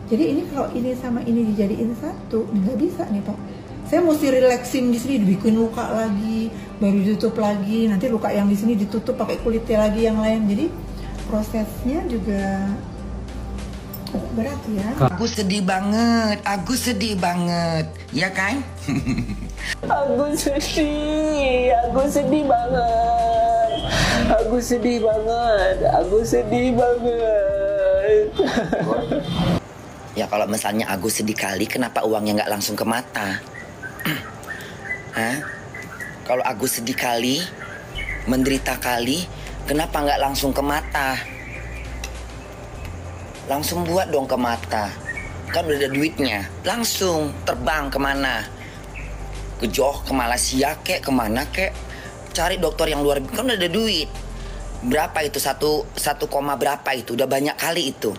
Jadi ini kalau ini sama ini dijadiin satu, nggak bisa nih Pak. Saya mesti relaxing di sini, dibikin luka lagi, baru ditutup lagi. Nanti luka yang di sini ditutup pakai kulitnya lagi yang lain. Jadi prosesnya juga berat ya. Aku sedih banget, ya kan? Aku sedih banget. Ya kalau misalnya Agus sedih kali, kenapa uangnya nggak langsung ke mata? Hah? Kalau Agus sedih kali, menderita kali, kenapa nggak langsung ke mata? Langsung buat dong ke mata. Kan udah ada duitnya. Langsung terbang kemana? Ke Johor, ke Malaysia kek, kemana kek? Cari dokter yang luar biasa. Kan udah ada duit. Berapa itu? 1, berapa itu? Udah banyak kali itu.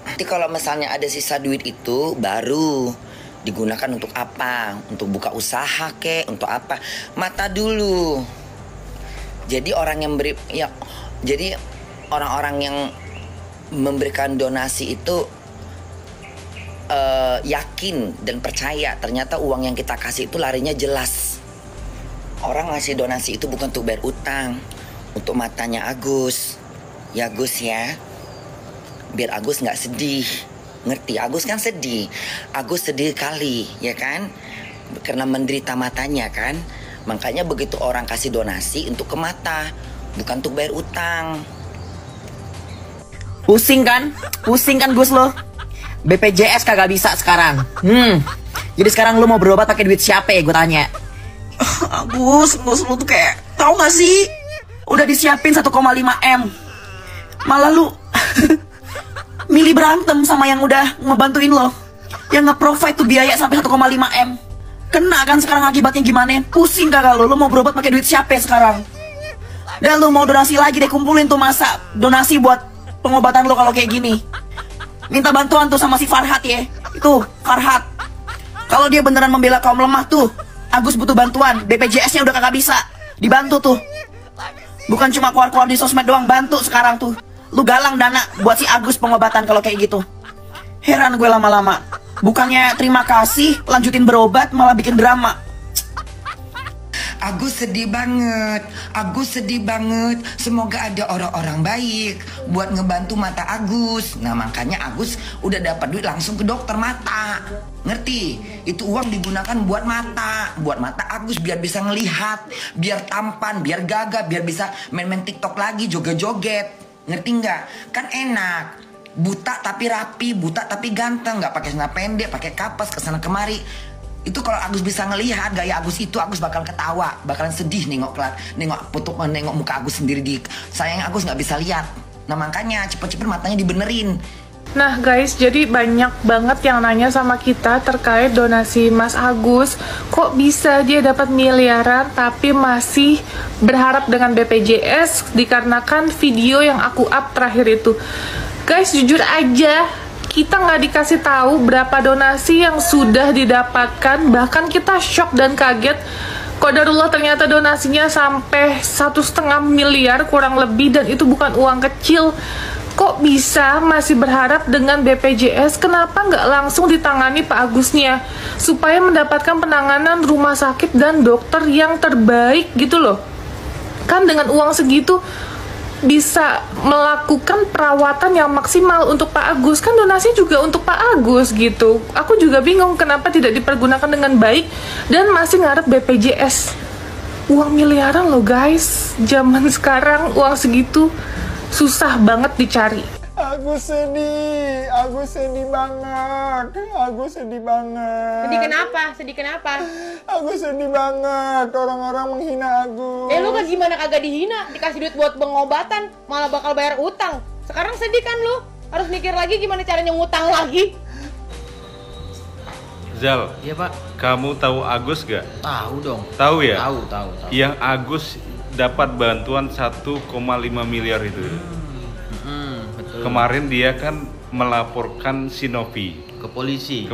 Nanti kalau misalnya ada sisa duit itu, baru digunakan untuk apa? Untuk buka usaha kek? Untuk apa? Mata dulu. Jadi orang-orang yang memberikan donasi itu yakin dan percaya ternyata uang yang kita kasih itu larinya jelas. Orang ngasih donasi itu bukan untuk bayar utang, untuk matanya Agus. Ya Gus ya, biar Agus nggak sedih. Ngerti? Agus kan sedih. Agus sedih kali, ya kan? Karena menderita matanya kan. Makanya begitu orang kasih donasi untuk ke mata, bukan untuk bayar utang. Pusing kan Gus lo. BPJS kagak bisa sekarang. Jadi sekarang lu mau berobat pakai duit siapa ya, gue tanya. Gus lu tuh kayak tahu gak sih? Udah disiapin 1,5 M. Malah lu milih berantem sama yang udah ngebantuin lo, yang nge-provide tuh biaya sampai 1,5 M. Kena kan sekarang akibatnya gimana? Pusing kagak lu mau berobat pakai duit siapa sekarang? Dan lu mau donasi lagi deh, kumpulin tuh masa donasi buat pengobatan lo kalau kayak gini. Minta bantuan tuh sama si Farhat ya. Itu Farhat. Kalau dia beneran membela kaum lemah tuh, Agus butuh bantuan. BPJS-nya udah kagak bisa. Dibantu tuh. Bukan cuma keluar-keluar di sosmed doang, bantu sekarang tuh. Lu galang dana buat si Agus pengobatan kalau kayak gitu. Heran gue lama-lama. Bukannya terima kasih, lanjutin berobat, malah bikin drama. Agus sedih banget. Semoga ada orang-orang baik buat ngebantu mata Agus. Nah makanya Agus udah dapat duit langsung ke dokter mata. Ngerti? Itu uang digunakan buat mata Agus biar bisa ngelihat, biar tampan, biar gagah, biar bisa main-main TikTok lagi, joget-joget. Ngerti nggak? Kan enak. Buta tapi rapi, buta tapi ganteng, nggak pakai celana pendek, pakai kapas kesana kemari. Itu kalau Agus bisa ngelihat gaya Agus itu, Agus bakal ketawa, bakalan sedih nengok muka Agus sendiri sayang Agus nggak bisa lihat. Nah makanya cepet-cepet matanya dibenerin. Nah guys, jadi banyak banget yang nanya sama kita terkait donasi Mas Agus. Kok bisa dia dapat miliaran tapi masih berharap dengan BPJS dikarenakan video yang aku up terakhir itu. Guys, jujur aja, kita nggak dikasih tahu berapa donasi yang sudah didapatkan. Bahkan kita shock dan kaget. Qadarullah ternyata donasinya sampai 1,5 miliar kurang lebih, dan itu bukan uang kecil. Kok bisa masih berharap dengan BPJS? Kenapa nggak langsung ditangani Pak Agusnya supaya mendapatkan penanganan rumah sakit dan dokter yang terbaik gitu loh? Kan dengan uang segitu bisa melakukan perawatan yang maksimal untuk Pak Agus. Kan donasi juga untuk Pak Agus gitu. Aku juga bingung kenapa tidak dipergunakan dengan baik dan masih ngarep BPJS. Uang miliaran loh guys. Zaman sekarang uang segitu susah banget dicari. Aku sedih banget. Sedih kenapa? Aku sedih banget, orang-orang menghina aku. Lu kan gimana kagak dihina? Dikasih duit buat pengobatan, malah bakal bayar utang. Sekarang sedih kan lu? Harus mikir lagi gimana caranya ngutang lagi. Zal, Iya Pak. kamu tahu Agus gak? Tahu dong. Tahu ya? Tahu. Yang Agus dapat bantuan 1,5 miliar itu. Betul. Kemarin dia kan melaporkan si Novi Ke polisi.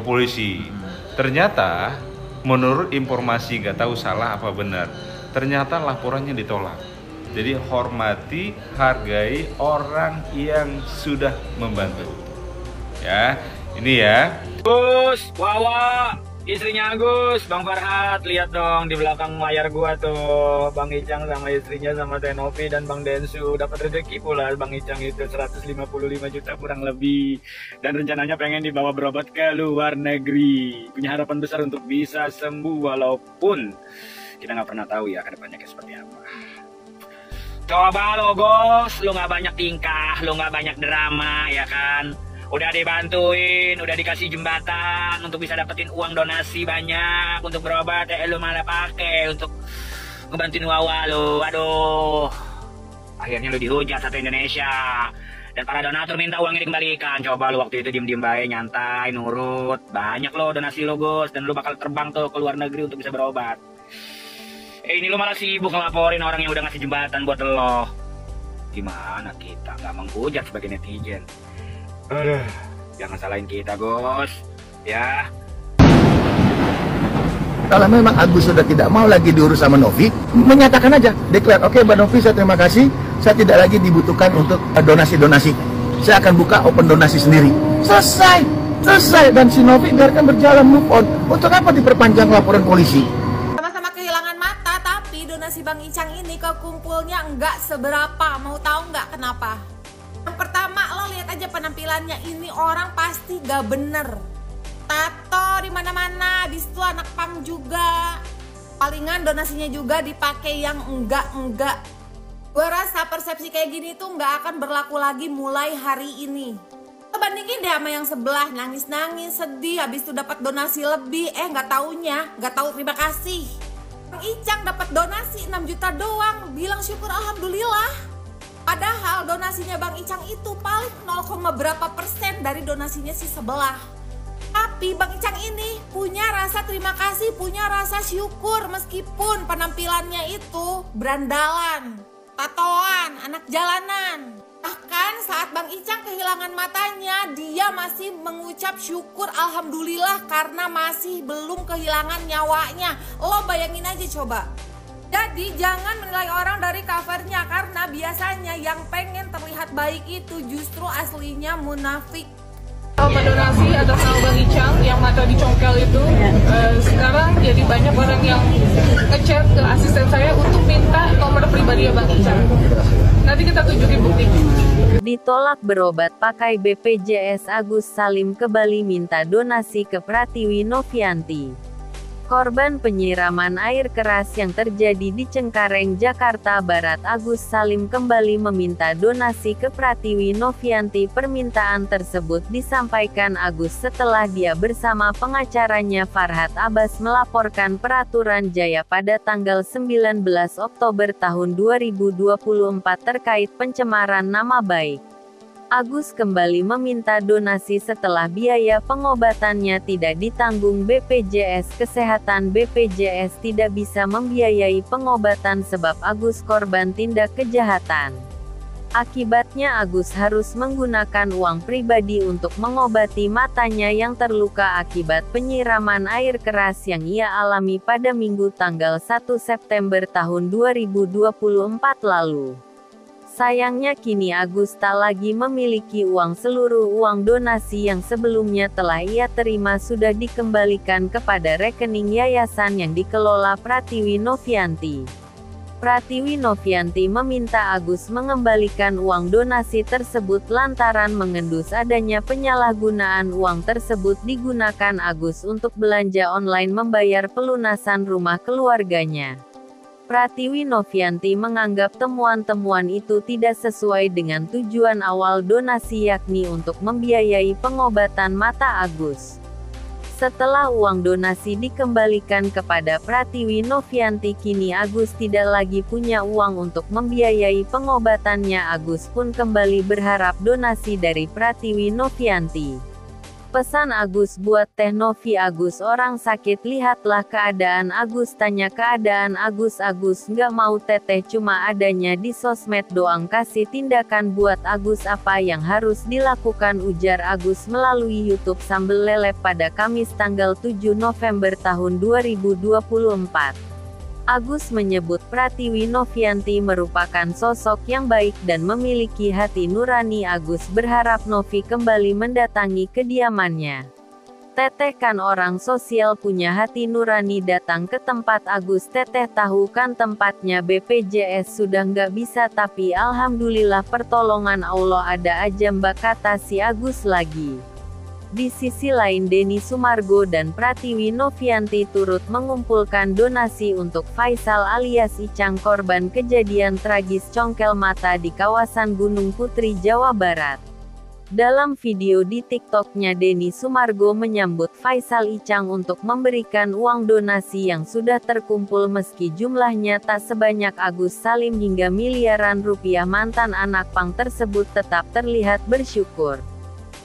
Ternyata menurut informasi, nggak tahu salah apa benar, ternyata laporannya ditolak. Jadi hormati, hargai orang yang sudah membantu. Ya, Ini ya. Gus, Wawa, istrinya Agus, Bang Farhat, lihat dong di belakang layar gua tuh, Bang Icang sama istrinya sama Tenovi dan Bang Densu dapat rezeki pula. Bang Icang itu 155 juta kurang lebih, dan rencananya pengen dibawa berobat ke luar negeri. Punya harapan besar untuk bisa sembuh, walaupun kita nggak pernah tahu ya kedepannya kayak seperti apa. Coba lo Gus, lo nggak banyak tingkah, lo nggak banyak drama ya kan. Udah dibantuin, udah dikasih jembatan untuk bisa dapetin uang donasi banyak untuk berobat, lu malah pakai untuk ngebantuin Wawa lu. Aduh, akhirnya lu dihujat satu Indonesia dan para donatur minta uangnya dikembalikan. Coba lu waktu itu diem-diem baik, nyantai, nurut, banyak lo donasi lo Gus, dan lu bakal terbang tuh ke luar negeri untuk bisa berobat. Ini lu malah sibuk ngelaporin orang yang udah ngasih jembatan buat lo. Gimana kita nggak menghujat sebagai netizen? Aduh, jangan salahin kita Gus, ya. Kalau memang Agus sudah tidak mau lagi diurus sama Novi, menyatakan aja, declare, oke Mbak Novi, saya terima kasih, saya tidak lagi dibutuhkan untuk donasi-donasi. Saya akan buka open donasi sendiri. Selesai, selesai, dan si Novi biarkan berjalan, move on. Untuk apa diperpanjang laporan polisi? Sama-sama kehilangan mata, tapi donasi Bang Icang ini kekumpulnya enggak seberapa. Mau tahu nggak kenapa? Yang pertama, lo lihat aja penampilannya, ini orang pasti gak bener. Tato di mana-mana, di situ anak pang juga. Palingan donasinya juga dipakai yang enggak. Gue rasa persepsi kayak gini tuh nggak akan berlaku lagi mulai hari ini. Bandingin deh sama yang sebelah, nangis-nangis, sedih, habis itu dapat donasi lebih, nggak tahu terima kasih. Bang Icang dapat donasi 6 juta doang, bilang syukur alhamdulillah. Padahal donasinya Bang Icang itu paling 0, berapa persen dari donasinya si sebelah. Tapi Bang Icang ini punya rasa terima kasih, punya rasa syukur meskipun penampilannya itu berandalan, tatoan, anak jalanan. Bahkan saat Bang Icang kehilangan matanya, dia masih mengucap syukur alhamdulillah karena masih belum kehilangan nyawanya. Lo bayangin aja coba. Jadi jangan menilai orang dari covernya, karena biasanya yang pengen terlihat baik itu justru aslinya munafik. Sama donasi atas nama Bang Icang yang mata dicongkel itu, sekarang jadi banyak orang yang ngechat ke asisten saya untuk minta nomor pribadi Bang Icang. Nanti kita tunjukin buktinya. Ditolak berobat pakai BPJS, Agus Salim ke Bali minta donasi ke Pratiwi Novianti. Korban penyiraman air keras yang terjadi di Cengkareng, Jakarta Barat, Agus Salim kembali meminta donasi ke Pratiwi Novianti. Permintaan tersebut disampaikan Agus setelah dia bersama pengacaranya Farhat Abbas melaporkan Peraturan Jaya pada tanggal 19 Oktober tahun 2024 terkait pencemaran nama baik. Agus kembali meminta donasi setelah biaya pengobatannya tidak ditanggung BPJS Kesehatan. BPJS tidak bisa membiayai pengobatan sebab Agus korban tindak kejahatan. Akibatnya Agus harus menggunakan uang pribadi untuk mengobati matanya yang terluka akibat penyiraman air keras yang ia alami pada Minggu tanggal 1 September tahun 2024 lalu. Sayangnya kini Agus tak lagi memiliki uang. Seluruh uang donasi yang sebelumnya telah ia terima sudah dikembalikan kepada rekening yayasan yang dikelola Pratiwi Novianti. Pratiwi Novianti meminta Agus mengembalikan uang donasi tersebut lantaran mengendus adanya penyalahgunaan uang tersebut digunakan Agus untuk belanja online membayar pelunasan rumah keluarganya. Pratiwi Novianti menganggap temuan-temuan itu tidak sesuai dengan tujuan awal donasi, yakni untuk membiayai pengobatan mata Agus. Setelah uang donasi dikembalikan kepada Pratiwi Novianti, kini Agus tidak lagi punya uang untuk membiayai pengobatannya. Agus pun kembali berharap donasi dari Pratiwi Novianti. Pesan Agus buat Teh Novi. Agus orang sakit, lihatlah keadaan Agus, tanya keadaan Agus. Agus nggak mau teteh cuma adanya di sosmed doang, kasih tindakan buat Agus apa yang harus dilakukan, ujar Agus melalui YouTube Sambel Lele pada Kamis tanggal 7 November tahun 2024. Agus menyebut Pratiwi Novianti merupakan sosok yang baik dan memiliki hati nurani. Agus berharap Novi kembali mendatangi kediamannya. Teteh kan orang sosial punya hati nurani, datang ke tempat Agus. Teteh tahu kan tempatnya BPJS sudah nggak bisa, tapi alhamdulillah pertolongan Allah ada aja mbak, kata si Agus lagi. Di sisi lain, Denny Sumargo dan Pratiwi Novianti turut mengumpulkan donasi untuk Faisal alias Icang, korban kejadian tragis congkel mata di kawasan Gunung Putri, Jawa Barat. Dalam video di TikToknya, Denny Sumargo menyambut Faisal Icang untuk memberikan uang donasi yang sudah terkumpul, meski jumlahnya tak sebanyak Agus Salim hingga miliaran rupiah. Mantan anak pang tersebut tetap terlihat bersyukur.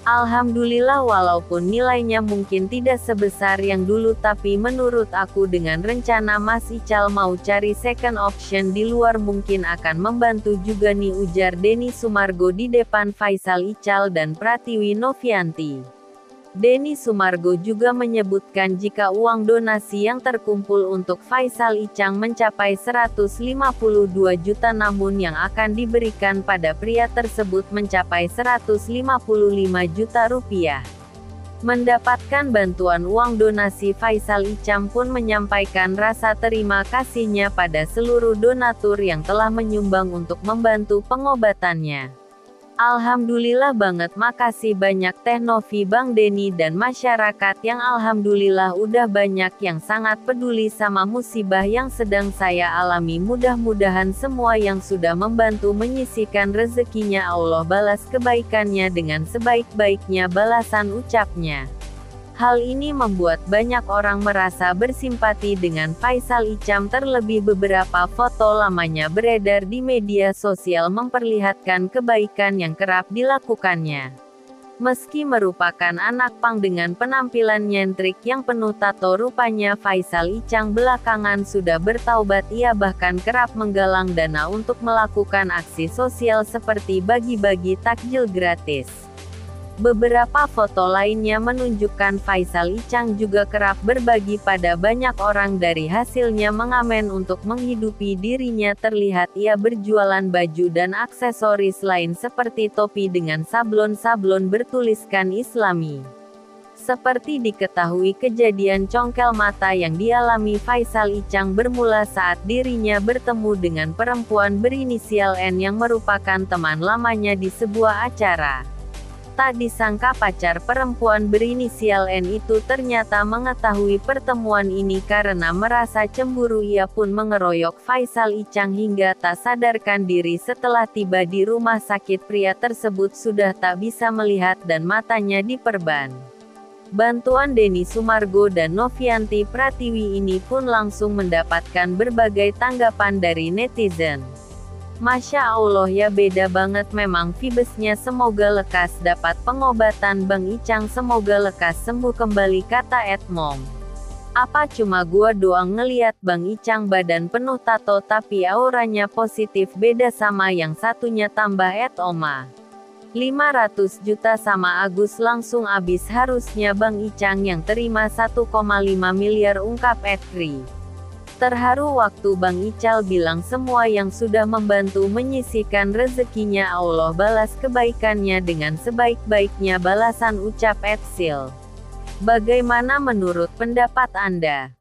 Alhamdulillah, walaupun nilainya mungkin tidak sebesar yang dulu, tapi menurut aku dengan rencana Mas Ical mau cari second option di luar mungkin akan membantu juga nih, ujar Denny Sumargo di depan Faisal Ical dan Pratiwi Novianti. Denny Sumargo juga menyebutkan jika uang donasi yang terkumpul untuk Faisal Icang mencapai 152 juta, namun yang akan diberikan pada pria tersebut mencapai 155 juta rupiah. Mendapatkan bantuan uang donasi, Faisal Icang pun menyampaikan rasa terima kasihnya pada seluruh donatur yang telah menyumbang untuk membantu pengobatannya. Alhamdulillah banget, makasih banyak Teh Novi, Bang Denny dan masyarakat yang alhamdulillah udah banyak yang sangat peduli sama musibah yang sedang saya alami. Mudah-mudahan semua yang sudah membantu menyisihkan rezekinya Allah balas kebaikannya dengan sebaik-baiknya balasan, ucapnya. Hal ini membuat banyak orang merasa bersimpati dengan Faisal Icang, terlebih beberapa foto lamanya beredar di media sosial memperlihatkan kebaikan yang kerap dilakukannya. Meski merupakan anak pang dengan penampilan nyentrik yang penuh tato, rupanya Faisal Icang belakangan sudah bertaubat. Ia bahkan kerap menggalang dana untuk melakukan aksi sosial seperti bagi-bagi takjil gratis. Beberapa foto lainnya menunjukkan Faisal Icang juga kerap berbagi pada banyak orang. Dari hasilnya mengamen untuk menghidupi dirinya, terlihat ia berjualan baju dan aksesoris lain seperti topi dengan sablon-sablon bertuliskan Islami. Seperti diketahui, kejadian congkel mata yang dialami Faisal Icang bermula saat dirinya bertemu dengan perempuan berinisial N yang merupakan teman lamanya di sebuah acara. Tak disangka pacar perempuan berinisial N itu ternyata mengetahui pertemuan ini. Karena merasa cemburu, ia pun mengeroyok Faisal Icang hingga tak sadarkan diri. Setelah tiba di rumah sakit, pria tersebut sudah tak bisa melihat dan matanya diperban. Bantuan Denny Sumargo dan Novianti Pratiwi ini pun langsung mendapatkan berbagai tanggapan dari netizen. Masya Allah ya, beda banget memang vibesnya, semoga lekas dapat pengobatan Bang Icang, semoga lekas sembuh kembali, kata Edmom. Apa cuma gua doang ngeliat Bang Icang badan penuh tato tapi auranya positif, beda sama yang satunya, tambah Edoma. 500 juta sama Agus langsung abis, harusnya Bang Icang yang terima 1,5 miliar, ungkap Edri. Terharu waktu Bang Ical bilang semua yang sudah membantu menyisihkan rezekinya Allah balas kebaikannya dengan sebaik-baiknya balasan, ucap Edsil. Bagaimana menurut pendapat Anda?